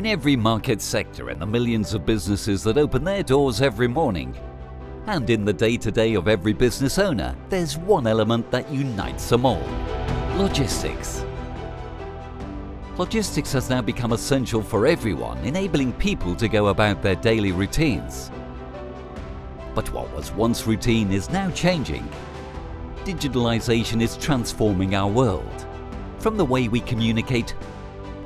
In every market sector and the millions of businesses that open their doors every morning, and in the day-to-day of every business owner, there's one element that unites them all: logistics. Logistics has now become essential for everyone, enabling people to go about their daily routines. But what was once routine is now changing. Digitalisation is transforming our world, from the way we communicate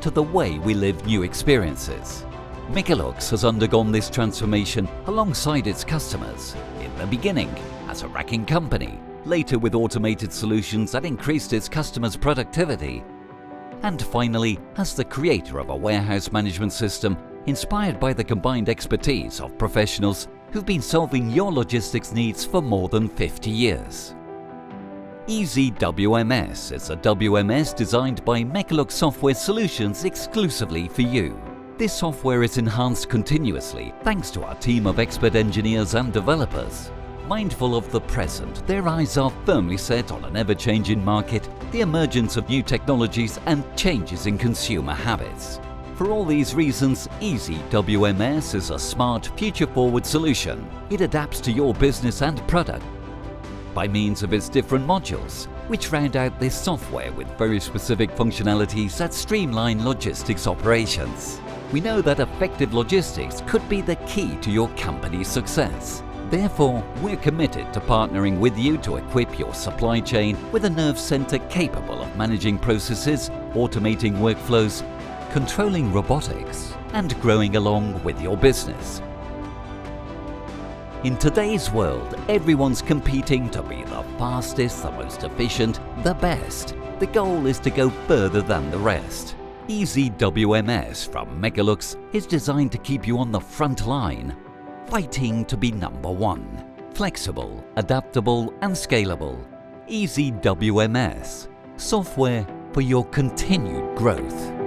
to the way we live new experiences. Mecalux has undergone this transformation alongside its customers, in the beginning as a racking company, later with automated solutions that increased its customers' productivity, and finally as the creator of a warehouse management system inspired by the combined expertise of professionals who've been solving your logistics needs for more than 50 years. Easy WMS is a WMS designed by Mecalux Software Solutions exclusively for you. This software is enhanced continuously thanks to our team of expert engineers and developers. Mindful of the present, their eyes are firmly set on an ever-changing market, the emergence of new technologies and changes in consumer habits. For all these reasons, Easy WMS is a smart, future-forward solution. It adapts to your business and product by means of its different modules, which round out this software with very specific functionalities that streamline logistics operations. We know that effective logistics could be the key to your company's success. Therefore, we're committed to partnering with you to equip your supply chain with a nerve center capable of managing processes, automating workflows, controlling robotics, and growing along with your business. In today's world, everyone's competing to be the fastest, the most efficient, the best. The goal is to go further than the rest. Easy WMS from Mecalux is designed to keep you on the front line, fighting to be number one. Flexible, adaptable and scalable. Easy WMS, software for your continued growth.